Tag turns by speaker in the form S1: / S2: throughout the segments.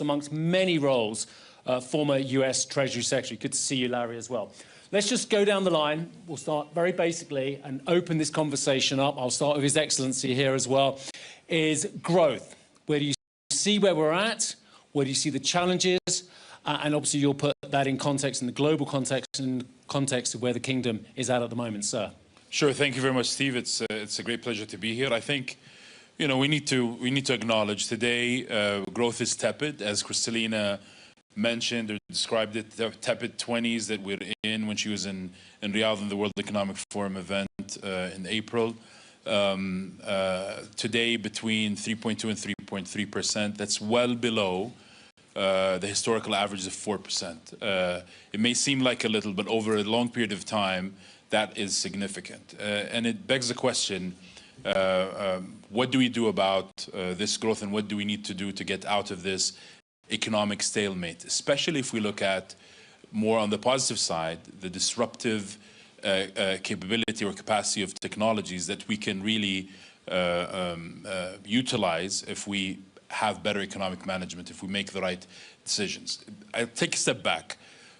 S1: amongst many roles, former US Treasury Secretary. Good to see you, Larry, as well. Let's just go down the line. We'll start very basically and open this conversation up. I'll start with His Excellency here as well. Is growth. Where do you see where we're at? Where do you see the challenges? And obviously you'll put that in context, in the global context, in context of where the kingdom is at the moment, sir.
S2: Sure. Thank you very much, Steve. It's a great pleasure to be here. I think, you know, we need to acknowledge today growth is tepid, as Kristalina mentioned or described it, the tepid 20s that we're in when she was in Riyadh in the World Economic Forum event in April. Today between 3.2 and 3.3%. That's well below the historical average of 4%. It may seem like a little, but over a long period of time, that is significant. And it begs the question, what do we do about this growth, and what do we need to do to get out of this economic stalemate, especially if we look at more on the positive side, the disruptive capability or capacity of technologies that we can really utilize if we have better economic management, if we make the right decisions. I'll take a step back.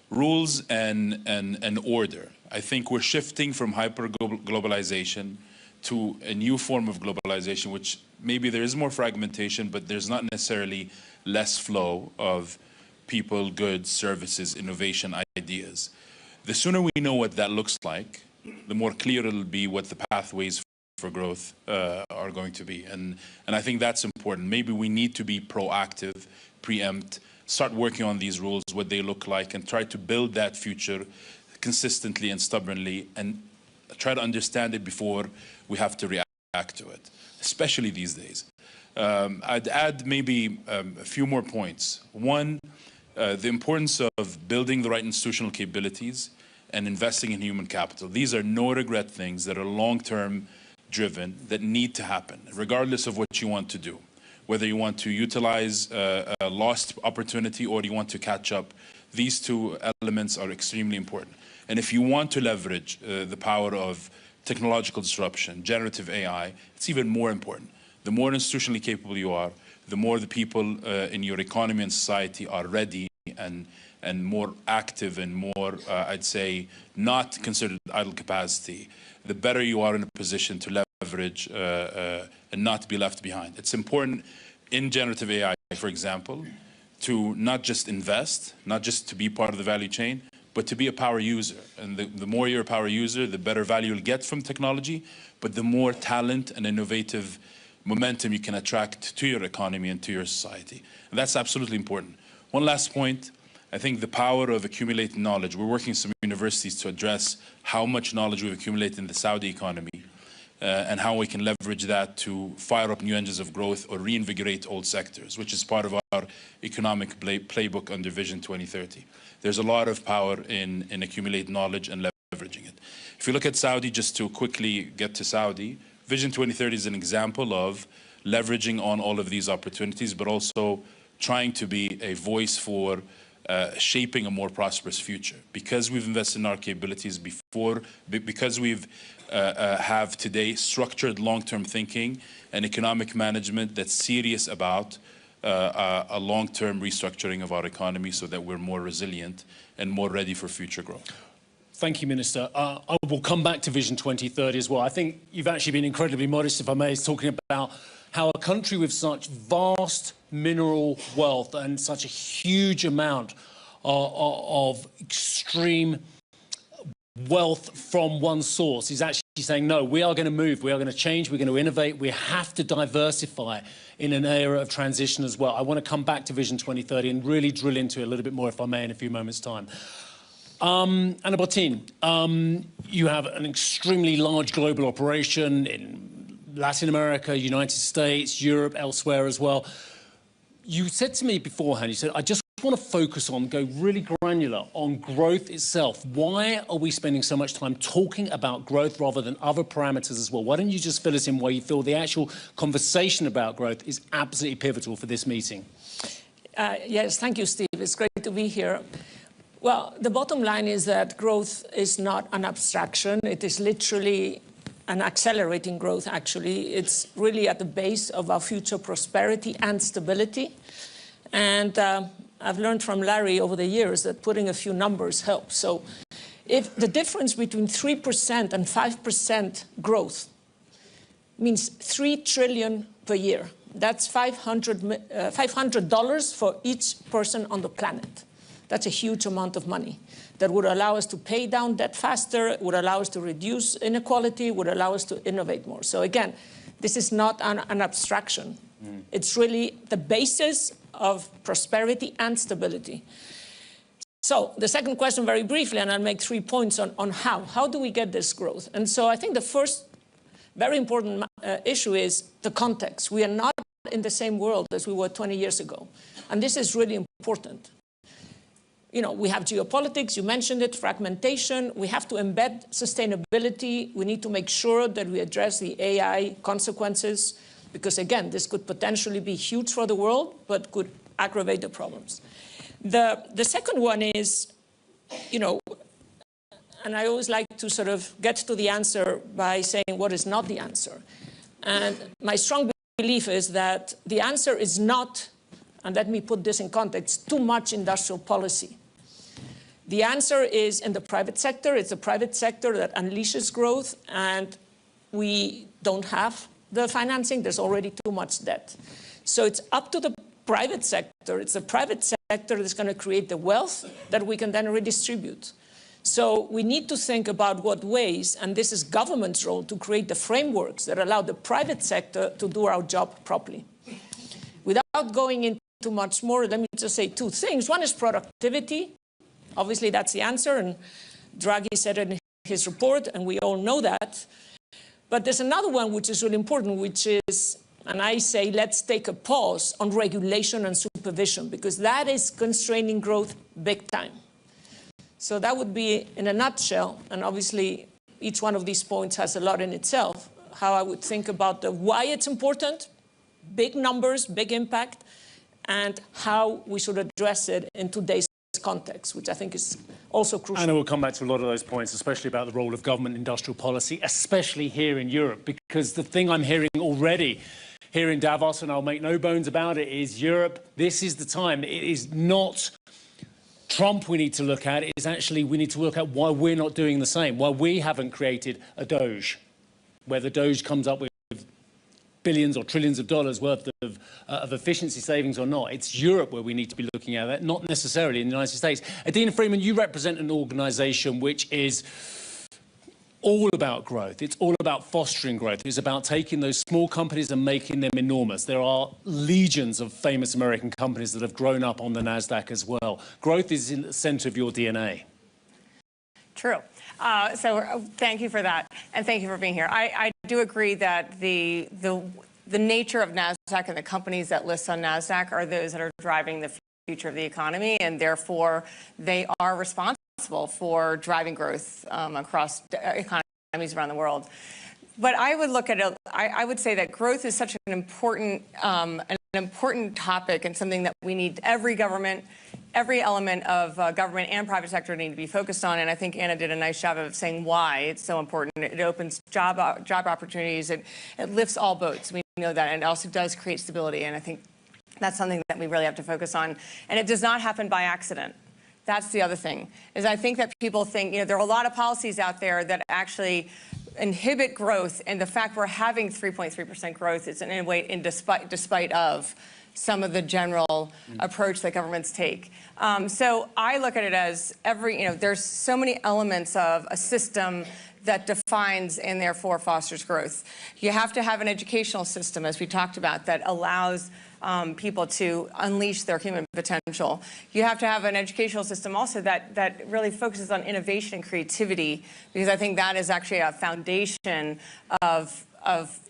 S2: Rules and order. I think we're shifting from hyper-globalization to a new form of globalization, which maybe there is more fragmentation, but there's not necessarily less flow of people, goods, services, innovation, ideas. The sooner we know what that looks like, the more clear it'll be what the pathways for growth are going to be. And I think that's important. Maybe we need to be proactive, preempt, start working on these rules, what they look like, and try to build that future consistently and stubbornly, and try to understand it before we have to react to it, especially these days. I'd add maybe a few more points. One, the importance of building the right institutional capabilities and investing in human capital. These are no-regret things that are long-term driven, that need to happen, regardless of what you want to do. Whether you want to utilize a lost opportunity or you want to catch up, these two elements are extremely important. And if you want to leverage the power of technological disruption, generative AI, it's even more important. The more institutionally capable you are, the more the people in your economy and society are ready and more active and more, I'd say, not considered idle capacity, the better you are in a position to leverage and not be left behind. It's important in generative AI, for example, to not just invest, not just to be part of the value chain, but to be a power user. And the more you're a power user, the better value you'll get from technology, but the more talent and innovative momentum you can attract to your economy and to your society. And that's absolutely important. One last point, I think the power of accumulating knowledge. We're working with some universities to address how much knowledge we've accumulated in the Saudi economy and how we can leverage that to fire up new engines of growth or reinvigorate old sectors, which is part of our economic playbook under Vision 2030. There's a lot of power in accumulating knowledge and leveraging it. If you look at Saudi, just to quickly get to Saudi, Vision 2030 is an example of leveraging on all of these opportunities, but also trying to be a voice for shaping a more prosperous future. Because we've invested in our capabilities before, because we've have today structured long-term thinking and economic management that's serious about a long-term restructuring of our economy so that we're more resilient and more ready for future growth.
S1: Thank you, Minister. I will come back to Vision 2030 as well. I think you've actually been incredibly modest, if I may, talking about how a country with such vast mineral wealth and such a huge amount of extreme wealth from one source is actually saying, no, we are going to move, we are going to change, we're going to innovate, we have to diversify in an era of transition as well. I want to come back to Vision 2030 and really drill into it a little bit more, if I may, in a few moments' time. Ana Botín, you have an extremely large global operation in Latin America, United States, Europe, elsewhere as well. You said to me beforehand, you said, I just want to focus on, go really granular on growth itself. Why are we spending so much time talking about growth rather than other parameters as well? Why don't you just fill us in where you feel the actual conversation about growth is absolutely pivotal for this meeting?
S3: Yes, thank you, Steve. It's great to be here. Well, the bottom line is that growth is not an abstraction. It is literally an accelerating growth, actually. It's really at the base of our future prosperity and stability. And I've learned from Larry over the years that putting a few numbers helps. So if the difference between 3% and 5% growth means $3 trillion per year, that's $500 for each person on the planet. That's a huge amount of money that would allow us to pay down debt faster, would allow us to reduce inequality, would allow us to innovate more. So again, this is not an abstraction. It's really the basis of prosperity and stability. So the second question, very briefly, and I'll make 3 points on how. How do we get this growth? And so I think the first very important issue is the context. We are not in the same world as we were 20 years ago. And this is really important. You know, we have geopolitics, you mentioned it, fragmentation. We have to embed sustainability. We need to make sure that we address the AI consequences, because again, this could potentially be huge for the world, but could aggravate the problems. The second one is, you know, and I always like to sort of get to the answer by saying what is not the answer. And my strong belief is that the answer is not, and let me put this in context, too much industrial policy. The answer is in the private sector. It's the private sector that unleashes growth, and we don't have the financing. There's already too much debt. So it's up to the private sector. It's the private sector that's going to create the wealth that we can then redistribute. So we need to think about what ways, and this is government's role, to create the frameworks that allow the private sector to do our job properly. Without going into much more, let me just say 2 things. One is productivity. Obviously, that's the answer, and Draghi said it in his report, and we all know that. But there's another one which is really important, which is, and I say, let's take a pause on regulation and supervision, because that is constraining growth big time. So that would be, in a nutshell, and obviously each one of these points has a lot in itself, how I would think about the why it's important, big numbers, big impact, and how we should address it in today's context, which I think is also crucial.
S1: And we'll come back to a lot of those points, especially about the role of government industrial policy, especially here in Europe, because the thing I'm hearing already here in Davos, and I'll make no bones about it, is Europe, this is the time. It is not Trump we need to look at. It is actually we need to look at why we're not doing the same, why we haven't created a Doge, where the Doge comes up with billions or trillions of dollars worth of efficiency savings or not. It's Europe where we need to be looking at that, not necessarily in the United States. Adina Freeman, you represent an organization which is all about growth. It's all about fostering growth. It's about taking those small companies and making them enormous. There are legions of famous American companies that have grown up on the NASDAQ as well. Growth is in the center of your DNA.
S4: True. So thank you for that, and thank you for being here. I do agree that the nature of NASDAQ and the companies that list on NASDAQ are those that are driving the future of the economy, and therefore they are responsible for driving growth across economies around the world. But I would look at it, I would say that growth is such an important topic, and something that we need every government, every element of government and private sector need to be focused on. And I think Anna did a nice job of saying why it's so important. It opens job opportunities. It lifts all boats. We know that. And it also does create stability. And I think that's something that we really have to focus on. And it does not happen by accident. That's the other thing, is I think that people think, you know, there are a lot of policies out there that actually inhibit growth, and the fact we're having 3.3% growth is in a way despite of some of the general approach that governments take. So I look at it as there's so many elements of a system that defines and therefore fosters growth. You have to have an educational system, as we talked about, that allows people to unleash their human potential. You have to have an educational system also that really focuses on innovation and creativity, because I think that is actually a foundation of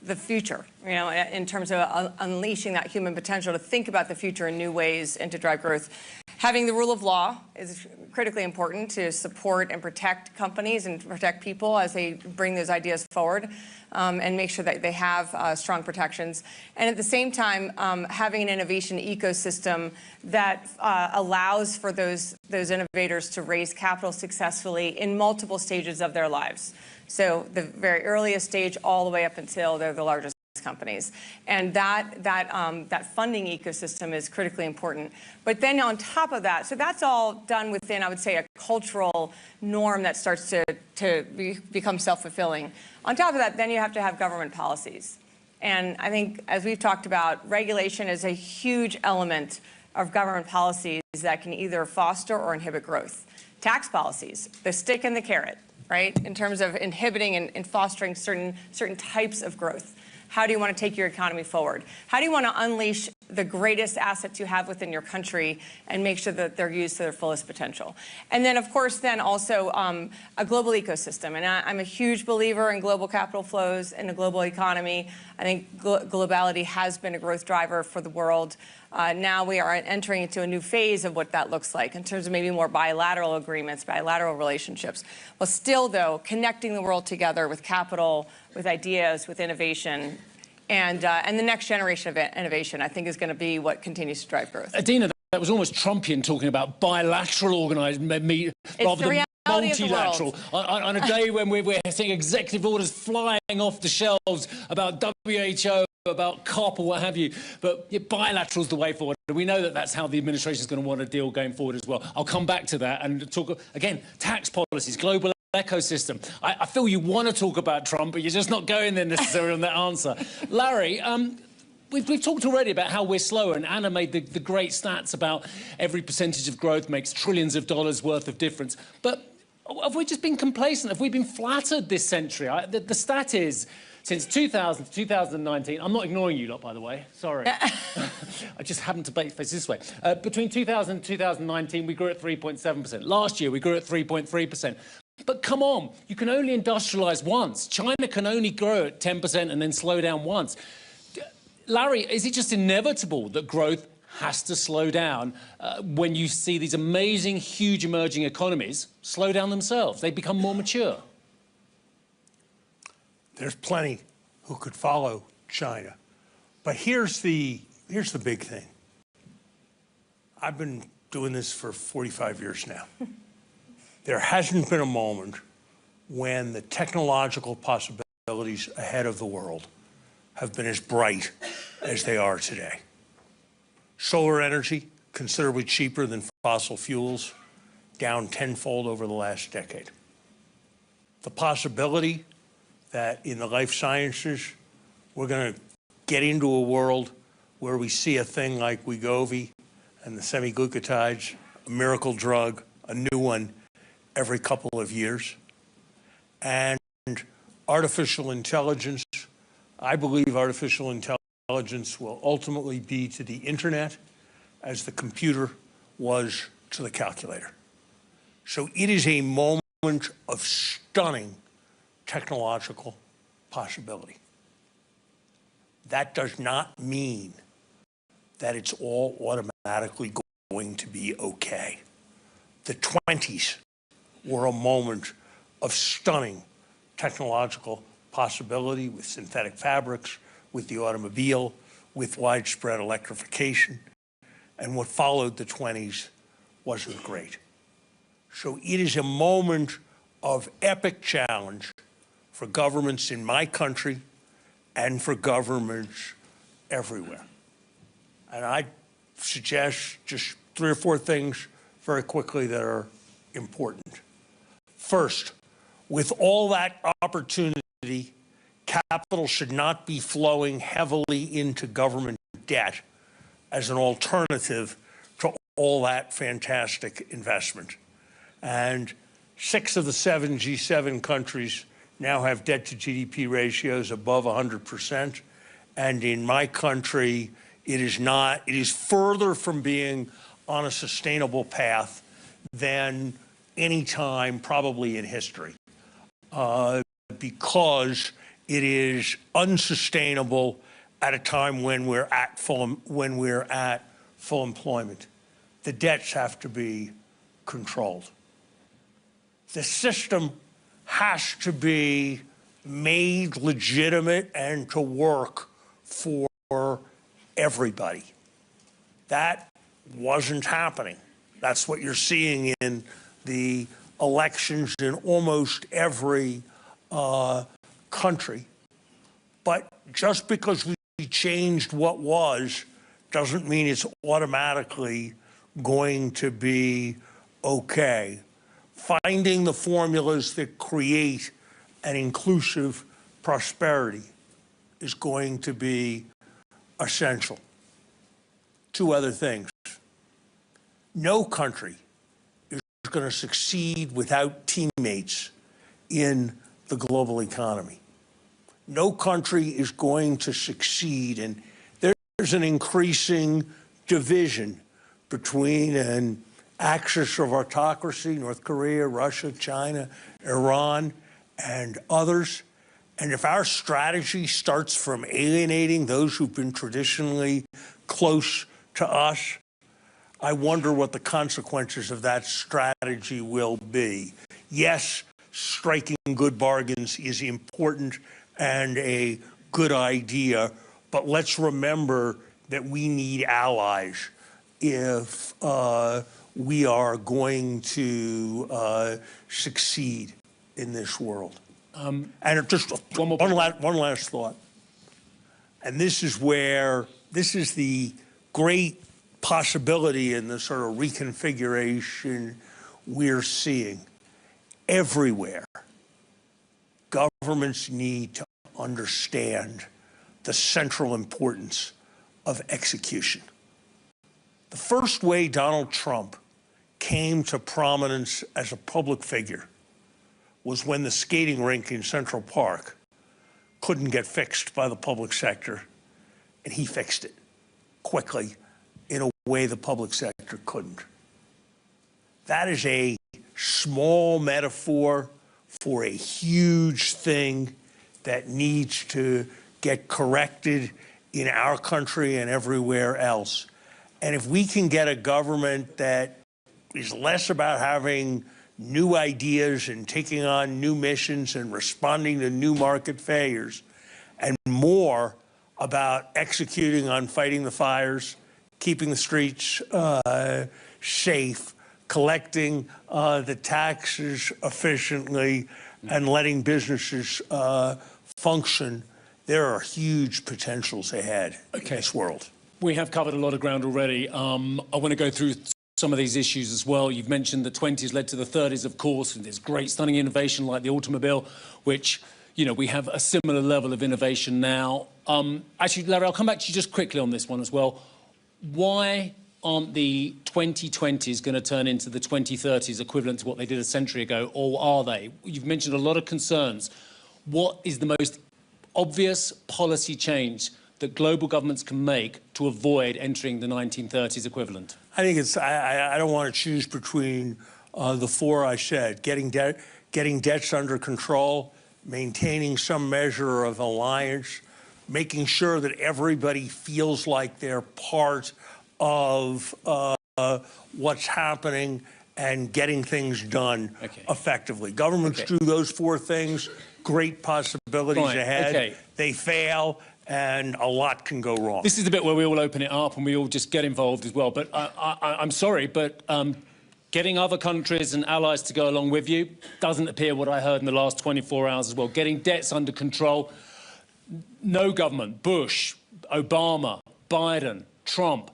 S4: the future, you know, in terms of unleashing that human potential to think about the future in new ways and to drive growth. Having the rule of law is critically important to support and protect companies and protect people as they bring those ideas forward, and make sure that they have strong protections. And at the same time, having an innovation ecosystem that allows for those innovators to raise capital successfully in multiple stages of their lives. So the very earliest stage all the way up until they're the largest companies. And that funding ecosystem is critically important. But then on top of that, so that's all done within, I would say, a cultural norm that starts to become self-fulfilling. On top of that, then you have to have government policies. And I think, as we've talked about, regulation is a huge element of government policies that can either foster or inhibit growth. Tax policies, the stick and the carrot, right, in terms of inhibiting and fostering certain types of growth. How do you want to take your economy forward? How do you want to unleash the greatest assets you have within your country and make sure that they're used to their fullest potential? And then, of course, then also a global ecosystem. And I'm a huge believer in global capital flows in a global economy. I think globality has been a growth driver for the world. Now we are entering into a new phase of what that looks like in terms of maybe more bilateral agreements, bilateral relationships. Well, still, though, connecting the world together with capital, with ideas, with innovation, and the next generation of innovation, I think, is going to be what continues to drive growth.
S1: Adina, that was almost Trumpian, talking about bilateral organized rather than multilateral. On a day when we're seeing executive orders flying off the shelves about WHO, about COP or what have you, but yeah, bilateral is the way forward. We know that that's how the administration is going to want to deal going forward as well. I'll come back to that and talk, again, tax policies, global ecosystem. I feel you want to talk about Trump, but you're just not going there necessarily on that answer. Larry, we've talked already about how we're slow, and Anna made the great stats about every percentage of growth makes trillions of dollars worth of difference. But have we just been complacent? Have we been flattered this century? The stat is, since 2000 to 2019, I'm not ignoring you lot, by the way, sorry. I just happened to face this way. Between 2000 and 2019, we grew at 3.7%. Last year, we grew at 3.3%. But come on, you can only industrialize once. China can only grow at 10% and then slow down once. Larry, is it just inevitable that growth has to slow down when you see these amazing, huge emerging economies slow down themselves? They become more mature.
S5: There's plenty who could follow China. But here's the big thing. I've been doing this for 45 years now. There hasn't been a moment when the technological possibilities ahead of the world have been as bright as they are today. Solar energy, considerably cheaper than fossil fuels, down tenfold over the last decade. The possibility that in the life sciences, we're going to get into a world where we see a thing like Wegovy and the semi-glucotides, a miracle drug, a new one, every couple of years. And artificial intelligence, I believe artificial intelligence will ultimately be to the internet as the computer was to the calculator. So it is a moment of stunning technological possibility. That does not mean that it's all automatically going to be okay. The 20s were a moment of stunning technological possibility with synthetic fabrics, with the automobile, with widespread electrification. And what followed the 20s wasn't great. So it is a moment of epic challenge for governments in my country and for governments everywhere. And I suggest just 3 or 4 things very quickly that are important. First, with all that opportunity, capital should not be flowing heavily into government debt as an alternative to all that fantastic investment. And 6 of the 7 G7 countries now have debt to GDP ratios above 100%. And in my country, it is not. It is further from being on a sustainable path than any time probably in history, because it is unsustainable at a time when we're at full employment. The debts have to be controlled. The system has to be made legitimate and to work for everybody. That wasn't happening. That's what you're seeing in the elections in almost every country. But just because we changed what was doesn't mean it's automatically going to be okay. Finding the formulas that create an inclusive prosperity is going to be essential. Two other things. No country is going to succeed without teammates in the global economy. No country is going to succeed, and there's an increasing division between an axis of autocracy, North Korea, Russia, China, Iran, and others. And if our strategy starts from alienating those who've been traditionally close to us, I wonder what the consequences of that strategy will be. Yes, striking good bargains is important and a good idea, but let's remember that we need allies if we are going to succeed in this world. And just one last thought. And this is the great possibility in the sort of reconfiguration we're seeing. Everywhere, governments need to understand the central importance of execution. The first way Donald Trump came to prominence as a public figure was when the skating rink in Central Park couldn't get fixed by the public sector, and he fixed it quickly in a way the public sector couldn't. That is a small metaphor for a huge thing that needs to get corrected in our country and everywhere else. And if we can get a government that is less about having new ideas and taking on new missions and responding to new market failures, and more about executing on fighting the fires, keeping the streets safe, collecting the taxes efficiently, and letting businesses function, there are huge potentials ahead in this world.
S1: We have covered a lot of ground already. I want to go through some of these issues as well. You've mentioned the 20s led to the 30s, of course, and there's great stunning innovation like the automobile, which, you know, we have a similar level of innovation now. Actually, Larry, I'll come back to you just quickly on this one as well. Why aren't the 2020s going to turn into the 2030s equivalent to what they did a century ago, or are they? You've mentioned a lot of concerns. What is the most obvious policy change that global governments can make to avoid entering the 1930s equivalent?
S5: I think it's, I don't want to choose between the four I said: getting debts under control, maintaining some measure of alliance, making sure that everybody feels like they're part of what's happening, and getting things done effectively. Governments do those four things, great possibilities ahead. They fail, and a lot can go wrong.
S1: This is the bit where we all open it up and we all just get involved as well. But I'm sorry, but getting other countries and allies to go along with you doesn't appear what I heard in the last 24 hours as well. Getting debts under control, no government, Bush, Obama, Biden, Trump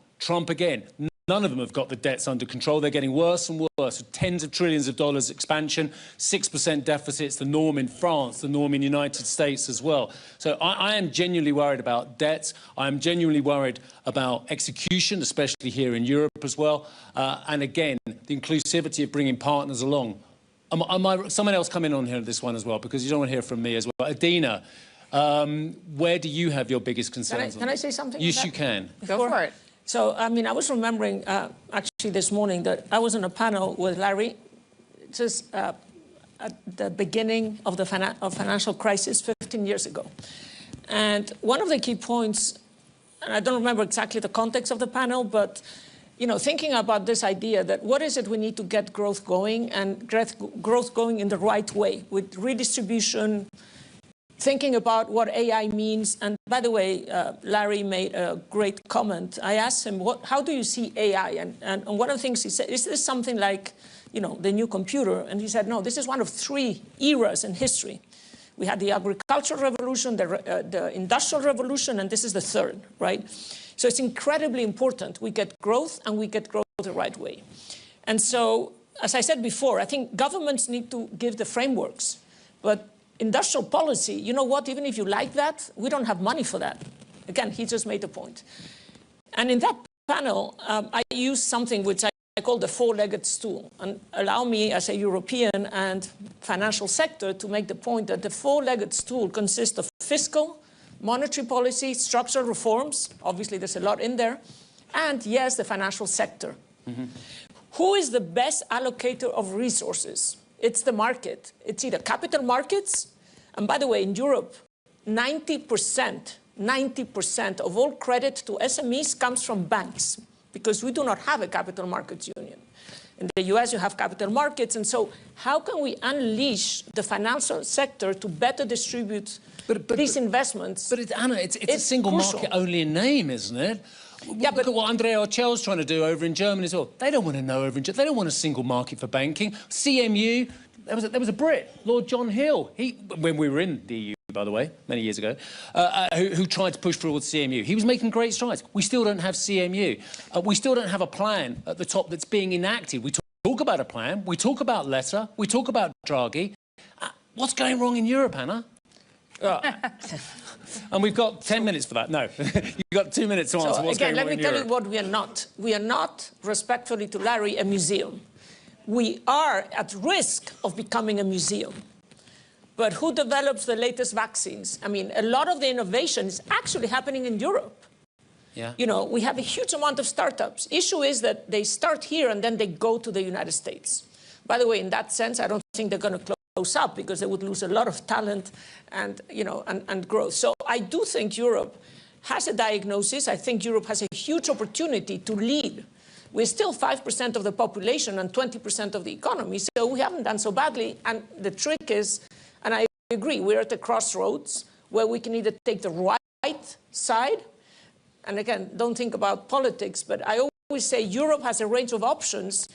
S1: again, none of them have got the debts under control. They're getting worse and worse, with tens of trillions of dollars expansion, 6% deficits, the norm in France, the norm in the United States as well. So I am genuinely worried about debts. I am genuinely worried about execution, especially here in Europe as well. And again, the inclusivity of bringing partners along. Someone else come in on here this one as well, because you don't want to hear from me as well. Adina, where do you have your biggest concerns?
S3: Can I say something?
S1: Yes, you can.
S4: Go for it.
S3: So, I mean, I was remembering actually this morning that I was on a panel with Larry just at the beginning of the financial crisis 15 years ago. And one of the key points, and I don't remember exactly the context of the panel, but, you know, thinking about this idea that what is it we need to get growth going, and growth going in the right way with redistribution, thinking about what AI means. And by the way, Larry made a great comment. I asked him, how do you see AI? And one of the things he said, is this something like, you know, the new computer? And he said, no, this is one of three eras in history We had the agricultural revolution, the industrial revolution, and this is the third, right? So it's incredibly important we get growth and we get growth the right way. And so, as I said before, I think governments need to give the frameworks. But industrial policy, you know what, even if you like that, we don't have money for that. Again, he just made a point. And in that panel, I used something which I call the four-legged stool. And allow me, as a European and financial sector, to make the point that the four-legged stool consists of fiscal, monetary policy, structural reforms, obviously there's a lot in there, and yes, the financial sector. Mm-hmm. Who is the best allocator of resources? It's the market. It's either capital markets, and by the way, in Europe, 90% of all credit to SMEs comes from banks, because we do not have a capital markets union. In the US, you have capital markets, and so how can we unleash the financial sector to better distribute these investments?
S1: But Anna, it's a single
S3: crucial.
S1: market only in name, isn't it? Yeah, but look at what Andrea Ochel's trying to do over in Germany as well. They don't want to know over in Germany. They don't want a single market for banking. CMU, there was a Brit, Lord John Hill, when we were in the EU, by the way, many years ago, who tried to push forward CMU. He was making great strides. We still don't have CMU. We still don't have a plan at the top that's being enacted. We talk about a plan. We talk about Letta. We talk about Draghi. What's going wrong in Europe, Anna? And we've got 10 minutes for that. No, you've got 2 minutes to answer what's going on in Europe.
S3: Again, let me tell you what we are not. We are not, respectfully to Larry, a museum. We are at risk of becoming a museum. But who develops the latest vaccines? I mean, a lot of the innovation is actually happening in Europe.
S1: Yeah.
S3: You know, we have a huge amount of startups. Issue is that they start here and then they go to the United States. By the way, in that sense, I don't think they're going to close up, because they would lose a lot of talent and, you know, and growth. So I do think Europe has a diagnosis. I think Europe has a huge opportunity to lead. We're still 5% of the population and 20% of the economy, so we haven't done so badly. And the trick is, and I agree, we're at the crossroads where we can either take the right side, and again, don't think about politics, but I always say Europe has a range of options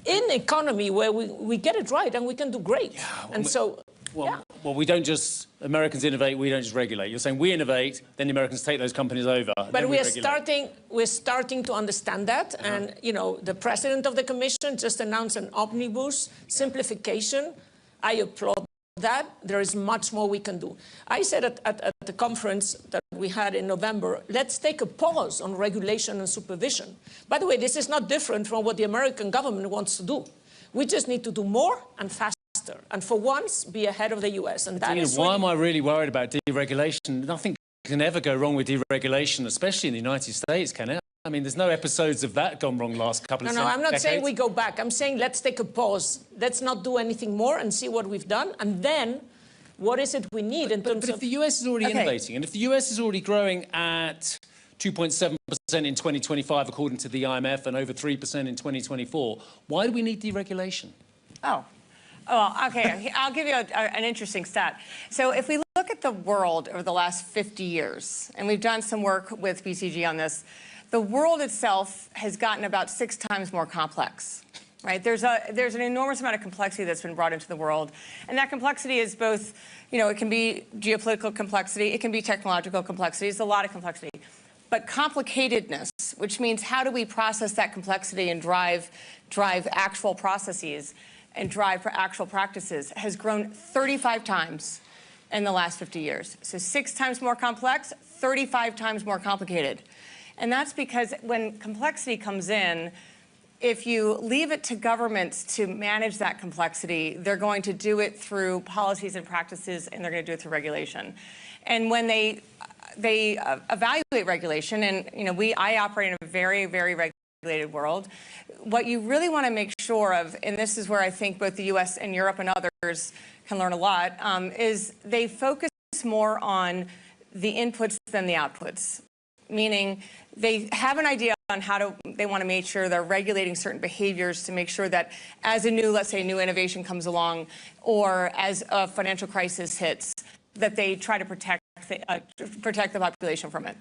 S3: in economy where we get it right and we can do great. Yeah, and so,
S1: well, we don't just, Americans innovate, we don't just regulate. You're saying we innovate, then the Americans take those companies over.
S3: But we're starting to understand that. And, you know, the president of the commission just announced an omnibus simplification. I applaud that. There is much more we can do. I said at the conference that we had in November, let's take a pause on regulation and supervision. By the way, this is not different from what the American government wants to do. We just need to do more and faster, and for once, be ahead of the US. And that is
S1: why am I really worried about deregulation? Nothing can ever go wrong with deregulation, especially in the United States, can it? I mean, there's no episodes of that gone wrong last couple of decades.
S3: No, I'm not saying we go back. I'm saying let's take a pause. Let's not do anything more and see what we've done. And then, what is it we need in terms of...
S1: But if the US is already innovating, and if the US is already growing at 2.7% in 2025, according to the IMF, and over 3% in 2024, why do we need deregulation?
S4: Oh, well, okay, I'll give you an interesting stat. So if we look at the world over the last 50 years, and we've done some work with BCG on this, the world itself has gotten about 6 times more complex, right? There's an enormous amount of complexity that's been brought into the world. And that complexity is both, you know, it can be geopolitical complexity, it can be technological complexity, it's a lot of complexity. But complicatedness, which means how do we process that complexity and drive actual processes and drive actual practices, has grown 35 times in the last 50 years. So 6 times more complex, 35 times more complicated. And that's because when complexity comes in, if you leave it to governments to manage that complexity, they're going to do it through policies and practices, and they're going to do it through regulation. And when they evaluate regulation, and you know, I operate in a very, very regulated world, what you really want to make sure of, and this is where I think both the US and Europe and others can learn a lot, is they focus more on the inputs than the outputs. Meaning they have an idea on how they want to make sure they're regulating certain behaviors to make sure that as let's say a new innovation comes along, or as a financial crisis hits, that they try to protect the population from it.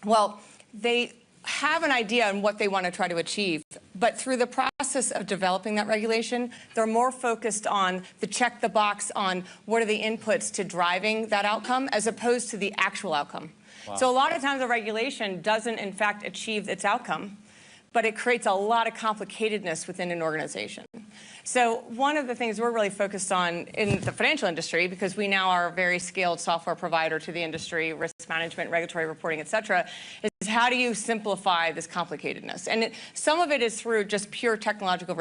S4: Well, they have an idea on what they want to try to achieve, But through the process of developing that regulation, they're more focused on the check the box on what are the inputs to driving that outcome as opposed to the actual outcome. Wow. So a lot of times a regulation doesn't in fact achieve its outcome, but it creates a lot of complicatedness within an organization. So one of the things we're really focused on in the financial industry, because we now are a very scaled software provider to the industry, risk management, regulatory reporting, et cetera, is how do you simplify this complicatedness? And some of it is through just pure technological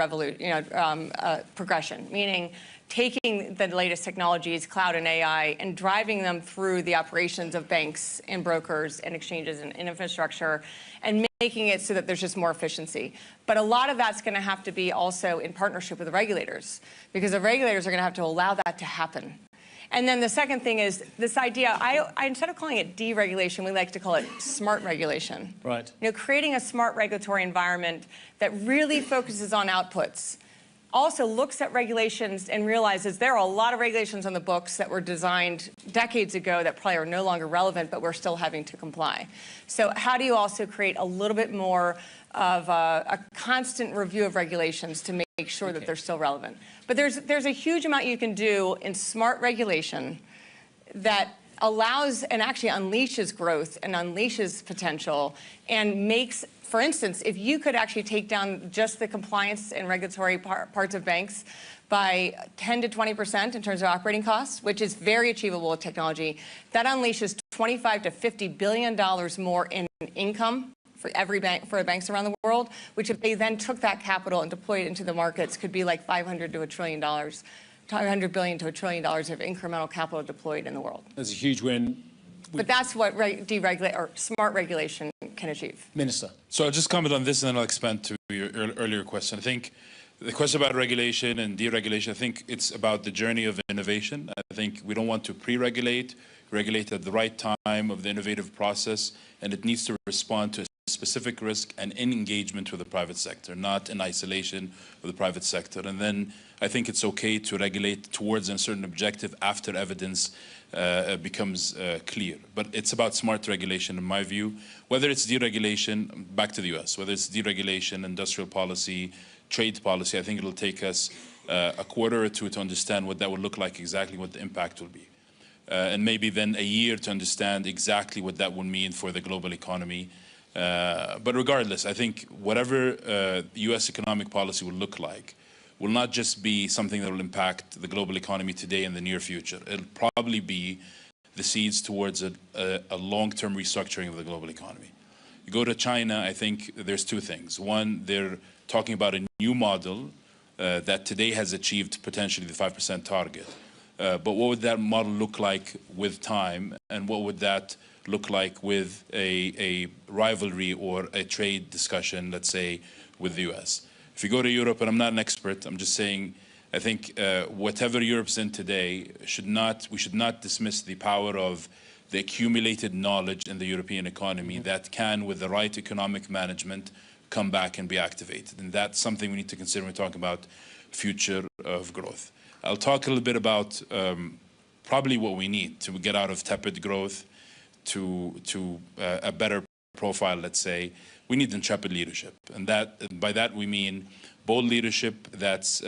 S4: progression, meaning taking the latest technologies, cloud and AI, and driving them through the operations of banks and brokers and exchanges and infrastructure, and making it so that there's just more efficiency. But a lot of that's going to have to be also in partnership with the regulators, because the regulators are going to have to allow that to happen. And then the second thing is this idea, I instead of calling it deregulation, we like to call it smart regulation.
S1: Right.
S4: You know, creating a smart regulatory environment that really focuses on outputs, also looks at regulations and realizes there are a lot of regulations on the books that were designed decades ago that probably are no longer relevant, but we're still having to comply. So how do you also create a little bit more of a constant review of regulations to make sure that they're still relevant? But there's a huge amount you can do in smart regulation that allows and actually unleashes growth and unleashes potential and makes, for instance, if you could actually take down just the compliance and regulatory parts of banks by 10 to 20% in terms of operating costs, which is very achievable with technology, that unleashes $25 to $50 billion more in income for every bank, for banks around the world, which if they then took that capital and deployed it into the markets could be like $500 to $1 trillion. $500 billion to $1 trillion of incremental capital deployed in the world.
S1: That's a huge win.
S4: But that's what deregulate or smart regulation can achieve.
S1: Minister.
S2: So I'll just comment on this and then I'll expand to your earlier question. I think the question about regulation and deregulation, I think it's about the journey of innovation. I think we don't want to pre-regulate, regulate at the right time of the innovative process, and it needs to respond to a specific risk and in engagement with the private sector, not in isolation of the private sector. And then I think it's okay to regulate towards a certain objective after evidence becomes clear. But it's about smart regulation, in my view. Whether it's deregulation, back to the US, whether it's deregulation, industrial policy, trade policy, I think it'll take us a quarter or two to understand what that would look like, exactly what the impact will be. And maybe then a year to understand exactly what that would mean for the global economy. But regardless, I think whatever US economic policy will look like will not just be something that will impact the global economy today and the near future. It'll probably be the seeds towards a long-term restructuring of the global economy. You go to China, I think there's two things. One, they're talking about a new model that today has achieved potentially the 5% target. But what would that model look like with time, and what would that look like with a rivalry or a trade discussion, let's say, with the US? If you go to Europe, and I'm not an expert, I'm just saying, I think whatever Europe's in today, we should not dismiss the power of the accumulated knowledge in the European economy that can, with the right economic management, come back and be activated. And that's something we need to consider when we talk about future of growth. I'll talk a little bit about probably what we need to get out of tepid growth to a better profile, let's say. We need intrepid leadership. And by that we mean bold leadership that's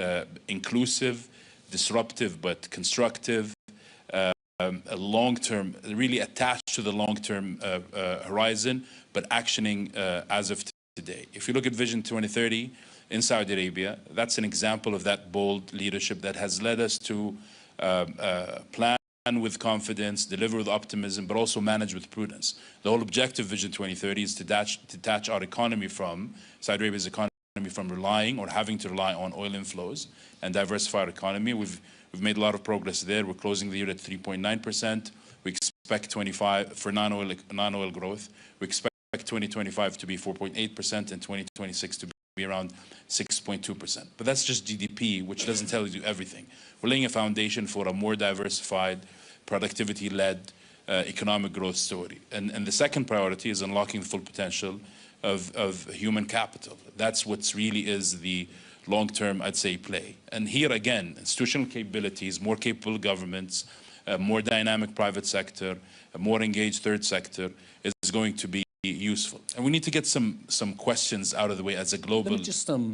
S2: inclusive, disruptive, but constructive, a long-term, really attached to the long-term horizon, but actioning as of today. If you look at Vision 2030 in Saudi Arabia, that's an example of that bold leadership that has led us to plan with confidence, deliver with optimism, but also manage with prudence. The whole objective of Vision 2030 is to detach our economy from, Saudi Arabia's economy from relying or having to rely on oil inflows and diversify our economy. We've made a lot of progress there. We're closing the year at 3.9%. We expect 25 for non-oil growth. We expect 2025 to be 4.8% and 2026 to be around 6.2%. But that's just GDP, which doesn't tell you everything. We're laying a foundation for a more diversified, productivity-led economic growth story. And the second priority is unlocking the full potential of human capital. That's what really is the long-term, I'd say, play. And here again, institutional capabilities, more capable governments, a more dynamic private sector, a more engaged third sector is going to be useful. And we need to get some questions out of the way as a global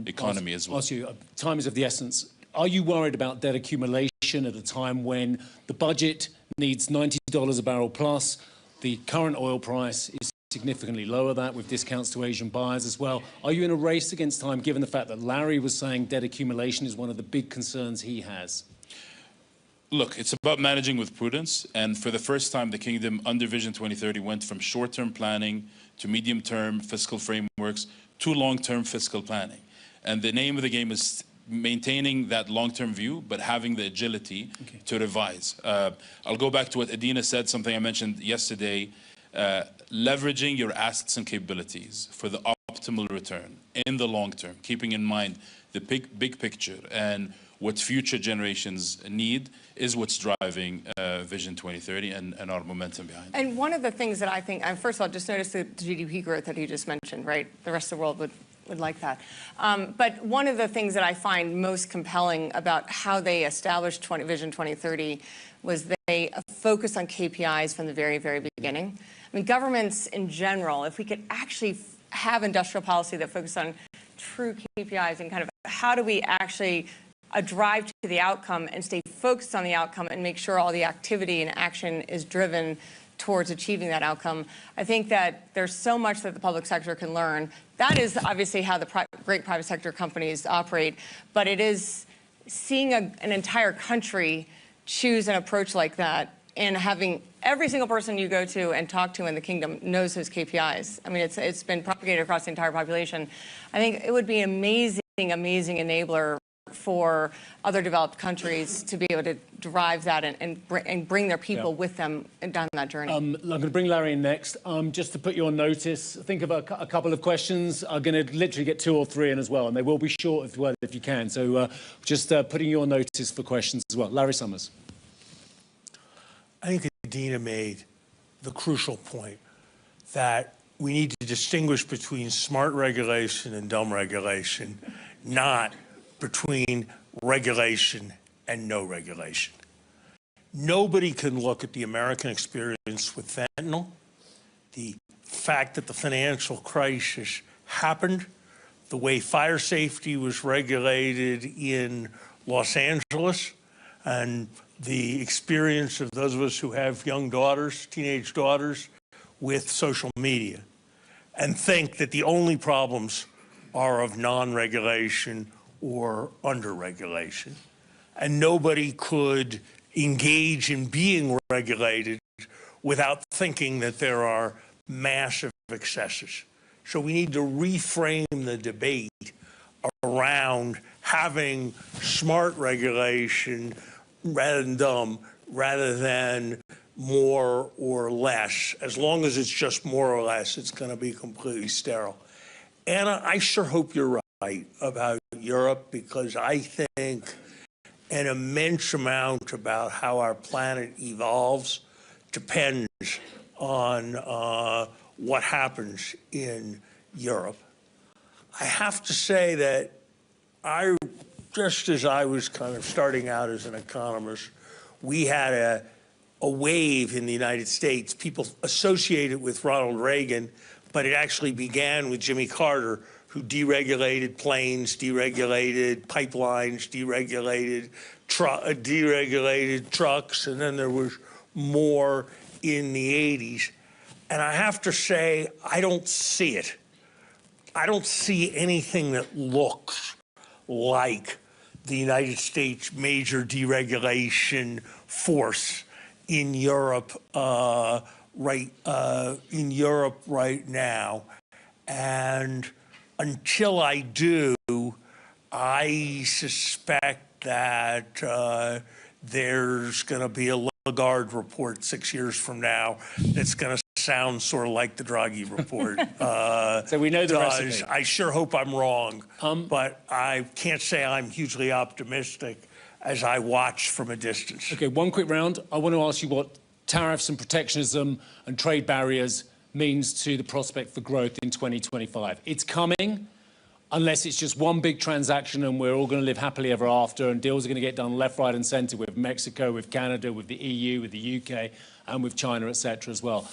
S2: economy as well.
S1: Ask you, time is of the essence. Are you worried about debt accumulation at a time when the budget needs $90 a barrel plus, the current oil price is significantly lower than that with discounts to Asian buyers as well? Are you in a race against time, given the fact that Larry was saying debt accumulation is one of the big concerns he has?
S2: Look, it's about managing with prudence, and for the first time, the Kingdom, under Vision 2030, went from short-term planning to medium-term fiscal frameworks to long-term fiscal planning. And the name of the game is maintaining that long-term view, but having the agility to revise. I'll go back to what Adina said, something I mentioned yesterday, leveraging your assets and capabilities for the optimal return in the long term, keeping in mind the big picture and what future generations need is what's driving Vision 2030 and our momentum behind it.
S4: And one of the things that I think, first of all, just notice the GDP growth that he just mentioned, right? The rest of the world would like that. But one of the things that I find most compelling about how they established Vision 2030 was they focused on KPIs from the very, very beginning. I mean, governments in general, if we could actually have industrial policy that focused on true KPIs and kind of how do we actually drive to the outcome and stay focused on the outcome and make sure all the activity and action is driven towards achieving that outcome. I think that there's so much that the public sector can learn. That is obviously how the great private sector companies operate, but it is seeing an entire country choose an approach like that and having every single person you go to and talk to in the Kingdom knows those KPIs. I mean, it's been propagated across the entire population. I think it would be an amazing enabler for other developed countries to be able to drive that and bring their people with them down that journey.
S1: I'm going to bring Larry in next. Just to put you on notice, think of a couple of questions. I'm going to literally get 2 or 3 in as well, and they will be short as well if you can. So just putting you on notice for questions as well. Larry Summers.
S5: I think Adina made the crucial point that we need to distinguish between smart regulation and dumb regulation, not between regulation and no regulation. Nobody can look at the American experience with fentanyl, the fact that the financial crisis happened, the way fire safety was regulated in Los Angeles, and the experience of those of us who have young daughters, teenage daughters, with social media, and think that the only problems are of non-regulation or under-regulation. And nobody could engage in being regulated without thinking that there are massive excesses. So we need to reframe the debate around having smart regulation rather than dumb, rather than more or less. As long as it's just more or less, it's going to be completely sterile. Anna, I sure hope you're right about Europe, because I think an immense amount about how our planet evolves depends on what happens in Europe. I have to say that just as I was kind of starting out as an economist, we had a wave in the United States. People associate it with Ronald Reagan, but it actually began with Jimmy Carter, who deregulated planes, deregulated pipelines, deregulated trucks, and then there was more in the 80s. And I have to say, I don't see it. I don't see anything that looks like the United States major deregulation force in Europe right now. And until I do, I suspect that there's going to be a Lagarde report 6 years from now that's going to sound sort of like the Draghi report.
S1: So we know the recipe.
S5: I sure hope I'm wrong, but I can't say I'm hugely optimistic as I watch from a distance.
S1: Okay, one quick round. I want to ask you what tariffs and protectionism and trade barriers means to the prospect for growth in 2025. It's coming, unless it's just one big transaction and we're all going to live happily ever after and deals are going to get done left, right and centre with Mexico, with Canada, with the EU, with the UK and with China, etc. as well.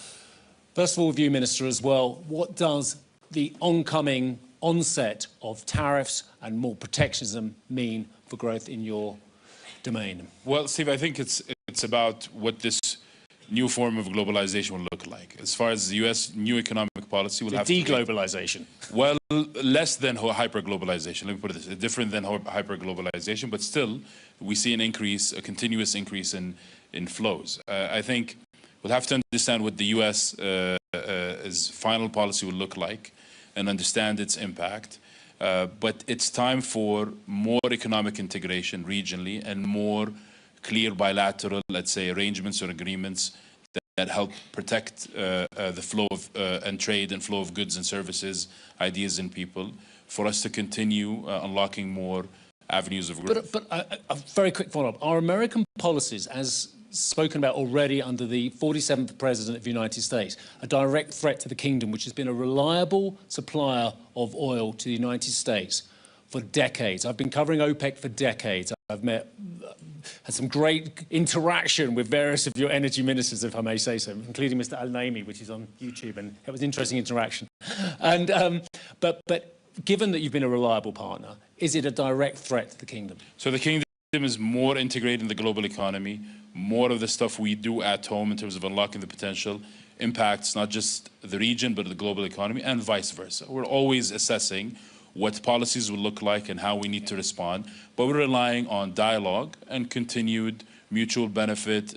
S1: First of all, with you, Minister, as well, what does the oncoming onset of tariffs and more protectionism mean for growth in your domain?
S2: Well, Steve, I think it's about what this new form of globalization will look like. As far as the U.S. new economic policy will have to be...
S1: Deglobalization.
S2: Well, less than hyper-globalization. Let me put it this way, different than hyper-globalization, but still we see an increase, a continuous increase in flows. I think we'll have to understand what the U.S. Final policy will look like and understand its impact. But it's time for more economic integration regionally and more clear bilateral, let's say, arrangements or agreements that help protect the flow of and trade and flow of goods and services, ideas and people, for us to continue unlocking more avenues of growth.
S1: But a very quick follow-up. Are American policies, as spoken about already under the 47th President of the United States, a direct threat to the kingdom, which has been a reliable supplier of oil to the United States for decades? I've been covering OPEC for decades. I've had some great interaction with various of your energy ministers, if I may say so, including Mr. Al-Naimi, which is on YouTube, and it was an interesting interaction. And but given that you've been a reliable partner, is it a direct threat to the kingdom?
S2: So the kingdom is more integrated in the global economy. More of the stuff we do at home in terms of unlocking the potential impacts not just the region, but the global economy, and vice versa. We're always assessing what policies will look like and how we need to respond, but we're relying on dialogue and continued mutual benefit,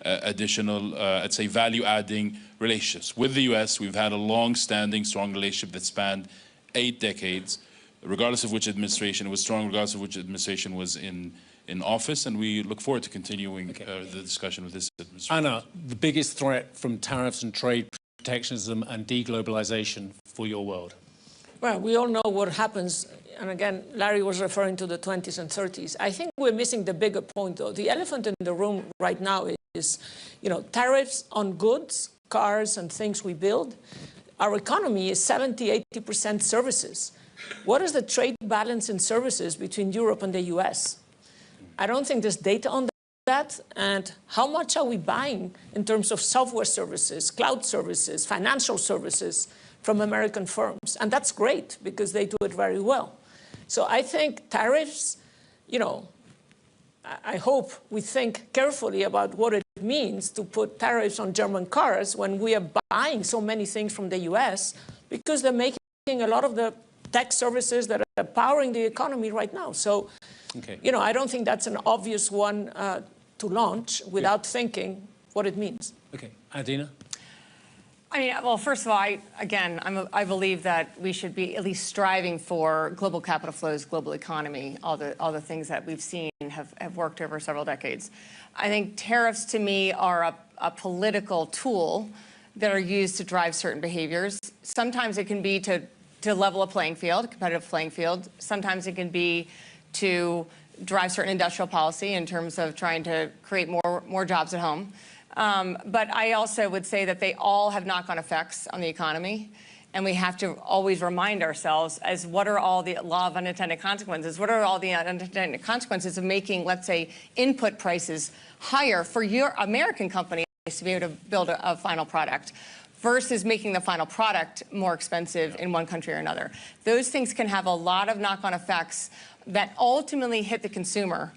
S2: additional, I'd say, value-adding relationships. With the U.S., we've had a long-standing, strong relationship that spanned 8 decades, regardless of which administration it was strong, regardless of which administration was in office, and we look forward to continuing the discussion with this administration.
S1: Anna, the biggest threat from tariffs and trade protectionism and deglobalization for your world?
S3: Well, we all know what happens, and again, Larry was referring to the 20s and 30s. I think we're missing the bigger point, though. The elephant in the room right now is, tariffs on goods, cars, and things we build. Our economy is 70, 80% services. What is the trade balance in services between Europe and the US? I don't think there's data on that. And how much are we buying in terms of software services, cloud services, financial services from American firms? And that's great because they do it very well. So I think tariffs, I hope we think carefully about what it means to put tariffs on German cars when we are buying so many things from the US because they're making a lot of the tech services that are powering the economy right now. So, I don't think that's an obvious one to launch without thinking what it means.
S1: Okay, Adina?
S4: I mean, well, first of all, I believe that we should be at least striving for global capital flows, global economy, all the things that we've seen have worked over several decades. I think tariffs, to me, are a political tool that are used to drive certain behaviors. Sometimes it can be to level a playing field, competitive playing field. Sometimes it can be to drive certain industrial policy in terms of trying to create more jobs at home. But I also would say that they all have knock-on effects on the economy. And we have to always remind ourselves as what are all the law of unintended consequences? What are all the unintended consequences of making, let's say, input prices higher for your American companies to be able to build a final product versus making the final product more expensive in one country or another? Those things can have a lot of knock-on effects that ultimately hit the consumer.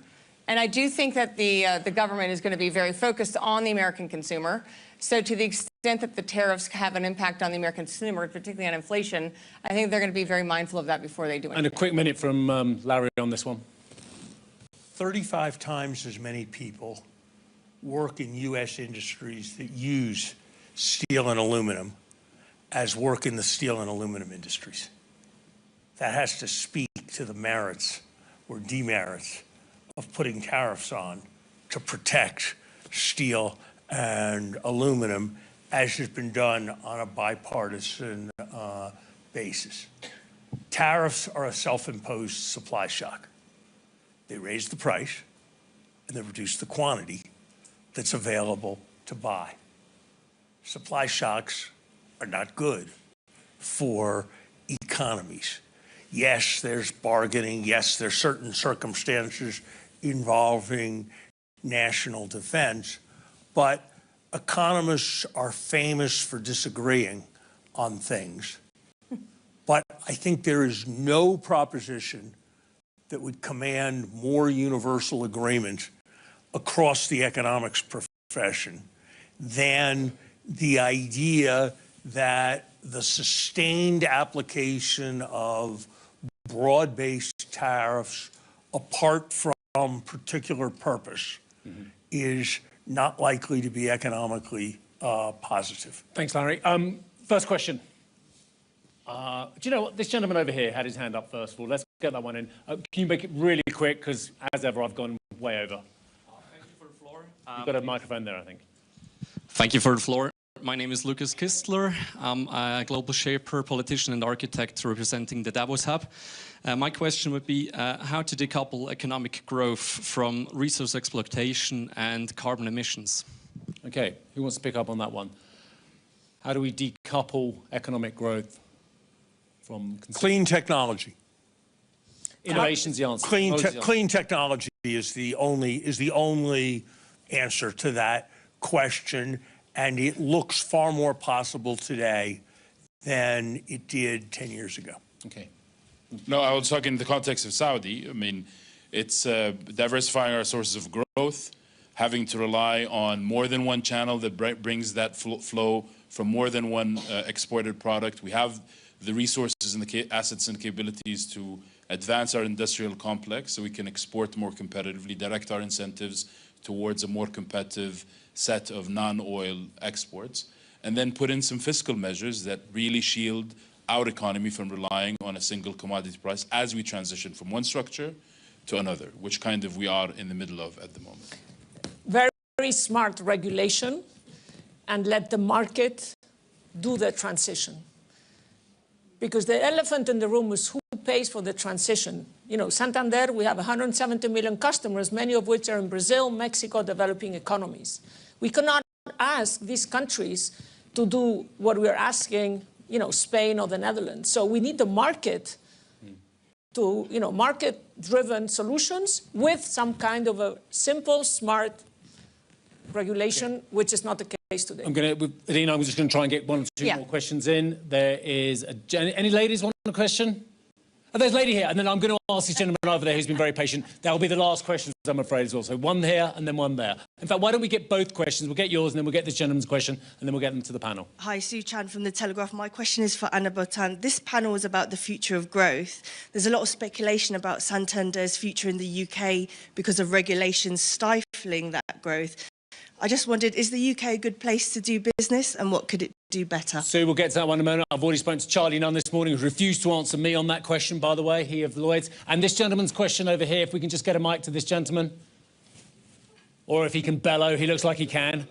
S4: And I do think that the government is going to be very focused on the American consumer. So to the extent that the tariffs have an impact on the American consumer, particularly on inflation, I think they're going to be very mindful of that before they do anything.
S1: And a quick minute from Larry on this one.
S5: 35 times as many people work in U.S. industries that use steel and aluminum as work in the steel and aluminum industries. That has to speak to the merits or demerits of putting tariffs on to protect steel and aluminum, as has been done on a bipartisan basis. Tariffs are a self-imposed supply shock. They raise the price and they reduce the quantity that's available to buy. Supply shocks are not good for economies. Yes, there's bargaining. Yes, there's certain circumstances involving national defense, but economists are famous for disagreeing on things, but I think there is no proposition that would command more universal agreement across the economics profession than the idea that the sustained application of broad-based tariffs apart from particular purpose is not likely to be economically positive.
S1: Thanks, Larry. First question. Do you know what? This gentleman over here had his hand up first of all. Let's get that one in. Can you make it really quick? Because as ever, I've gone way over.
S6: Thank you for the floor.
S1: You've got a microphone there, I think.
S6: Thank you for the floor. My name is Lucas Kistler. I'm a global shaper, politician and architect representing the Davos Hub. My question would be how to decouple economic growth from resource exploitation and carbon emissions.
S1: Okay, who wants to pick up on that one? How do we decouple economic growth from
S5: clean technology?
S1: Innovation's the answer.
S5: Clean technology is the only answer to that question, and it looks far more possible today than it did 10 years ago.
S1: Okay.
S2: No, I was talking in the context of Saudi. I mean, it's diversifying our sources of growth, having to rely on more than one channel that brings that flow from more than one exported product. We have the resources and the assets and capabilities to advance our industrial complex so we can export more competitively, direct our incentives towards a more competitive set of non-oil exports, and then put in some fiscal measures that really shield our economy from relying on a single commodity price as we transition from one structure to another, which kind of we are in the middle of at the moment.
S3: Very smart regulation, and let the market do the transition. Because the elephant in the room is who pays for the transition. You know, Santander, we have 170 million customers, many of which are in Brazil, Mexico, developing economies. We cannot ask these countries to do what we're asking, you know, Spain or the Netherlands. So we need the market to, you know, market-driven solutions with some kind of a simple, smart regulation, which is not the case today.
S1: Adina, I'm just going to try and get one or two more questions in. There is any ladies want a question? Oh, there's a lady here, and then I'm going to ask this gentleman over there who's been very patient. That will be the last question, I'm afraid, as well. So one here and then one there. In fact, why don't we get both questions? We'll get yours and then we'll get this gentleman's question and then we'll get them to the panel.
S7: Hi, Sue Chan from The Telegraph. My question is for Anna Botan. This panel is about the future of growth. There's a lot of speculation about Santander's future in the UK because of regulations stifling that growth. I just wondered, is the UK a good place to do business and what could it do better?
S1: So we'll get to that one in a moment. I've already spoken to Charlie Nunn this morning, who refused to answer me on that question, by the way, he of Lloyds. And this gentleman's question over here, if we can just get a mic to this gentleman. Or if he can bellow, he looks like he can.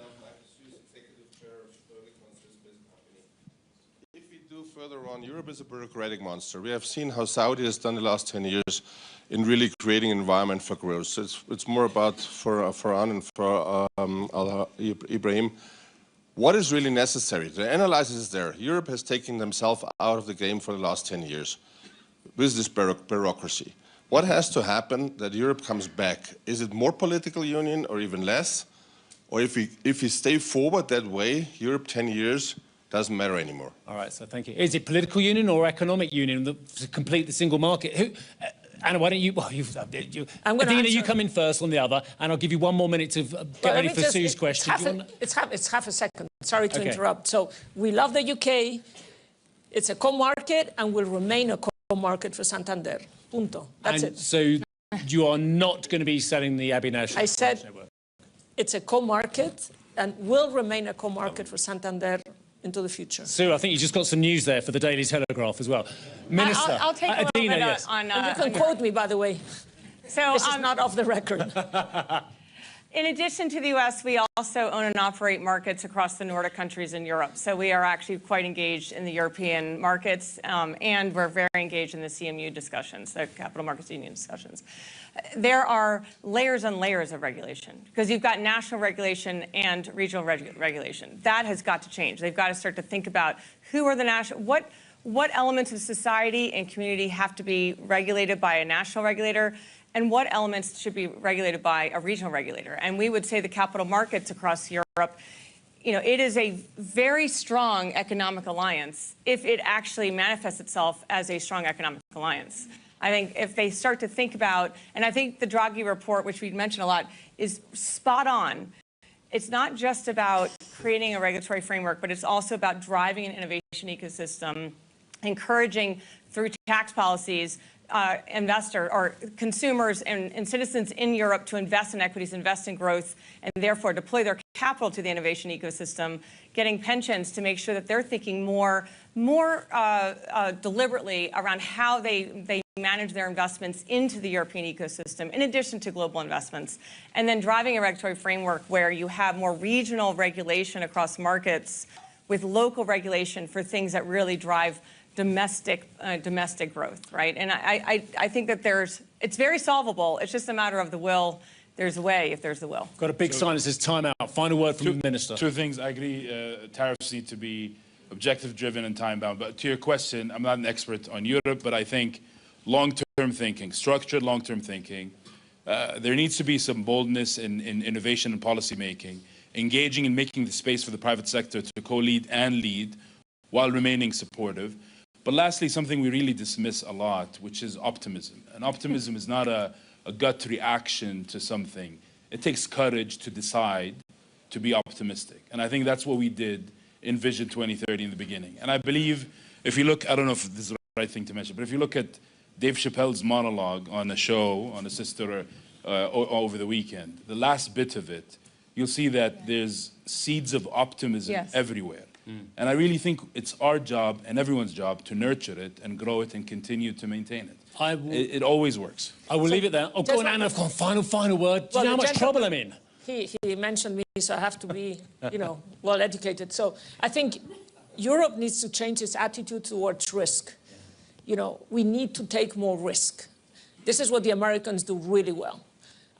S8: If we do further on, Europe is a bureaucratic monster. We have seen how Saudi has done the last 10 years in really creating an environment for growth. So it's more about, for Anne and for Ibrahim, what is really necessary? The analysis is there. Europe has taken themselves out of the game for the last 10 years with this bureaucracy. What has to happen that Europe comes back? Is it more political union or even less? Or if we stay forward that way, Europe 10 years doesn't matter anymore.
S1: All right, so thank you. Is it political union or economic union to complete the single market? Anna, why don't you... Well, Adina, you come in first on the other, and I'll give you one more minute to get ready for Sue's question.
S3: It's half a second. Sorry to interrupt. So we love the UK. It's a co-market and will remain a co-market for Santander. Punto. That's it.
S1: So you are not going to be selling the Abbey National?
S3: I said it's a co-market and will remain a co-market for Santander into the future.
S1: Sue, I think you just got some news there for the Daily Telegraph as well. Minister,
S4: I'll take a little bit on...
S3: you can quote me, by the way. So this is not off the record.
S4: In addition to the US, we also own and operate markets across the Nordic countries in Europe. So we are actually quite engaged in the European markets, and we're very engaged in the CMU discussions, the Capital Markets Union discussions. There are layers and layers of regulation because you've got national regulation and regional regulation. That has got to change. They've got to start to think about who are the national, what elements of society and community have to be regulated by a national regulator, and what elements should be regulated by a regional regulator. And we would say the capital markets across Europe, you know, it is a very strong economic alliance if it actually manifests itself as a strong economic alliance. I think if they start to think about, and I think the Draghi report, which we mentioned a lot, is spot on. It's not just about creating a regulatory framework, but it's also about driving an innovation ecosystem, encouraging through tax policies consumers and citizens in Europe to invest in equities, invest in growth, and therefore deploy their capital to the innovation ecosystem, getting pensions to make sure that they're thinking more deliberately around how they manage their investments into the European ecosystem, in addition to global investments, and then driving a regulatory framework where you have more regional regulation across markets with local regulation for things that really drive domestic growth, right? And I think that it's very solvable. It's just a matter of the will. There's a way if there's the will.
S1: Got a big sign that says time out. Final word from the Minister.
S2: Two things. I agree. Tariffs need to be objective-driven and time-bound. But to your question, I'm not an expert on Europe, but I think long-term thinking, structured long-term thinking, there needs to be some boldness in innovation and policy-making, engaging and making the space for the private sector to co-lead and lead while remaining supportive. But lastly, something we really dismiss a lot, which is optimism. And optimism is not a gut reaction to something. It takes courage to decide to be optimistic. And I think that's what we did in Vision 2030 in the beginning. And I believe, if you look, I don't know if this is the right thing to mention, but if you look at Dave Chappelle's monologue on a show, on a sister over the weekend, the last bit of it, you'll see that there's seeds of optimism everywhere. And I really think it's our job and everyone's job to nurture it and grow it and continue to maintain it. It always works.
S1: I will leave it there. Oh, go on, Anna. I've got a final word. Do you know how much trouble I'm in?
S3: He mentioned me, so I have to be, well educated. So I think Europe needs to change its attitude towards risk. We need to take more risk. This is what the Americans do really well.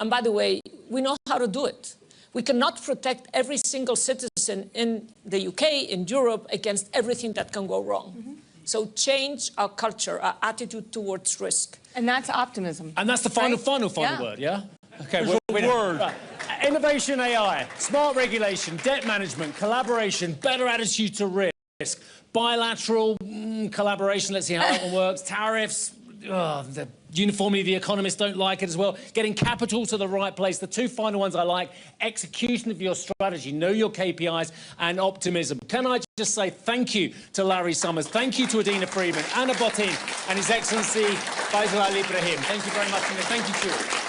S3: And by the way, we know how to do it. We cannot protect every single citizen in the UK, in Europe, against everything that can go wrong. Mm-hmm. So change our culture, our attitude towards risk.
S4: And that's optimism.
S1: And that's the final word, yeah? Okay, word. Innovation AI, smart regulation, debt management, collaboration, better attitude to risk, bilateral collaboration, let's see how that one works, tariffs, the uniformity, the economists don't like it as well. Getting capital to the right place. The two final ones I like, execution of your strategy, know your KPIs, and optimism. Can I just say thank you to Larry Summers, thank you to Adina Friedman, Anna Botín, and His Excellency Faisal Ali Ibrahim. Thank you very much, and thank you to you all.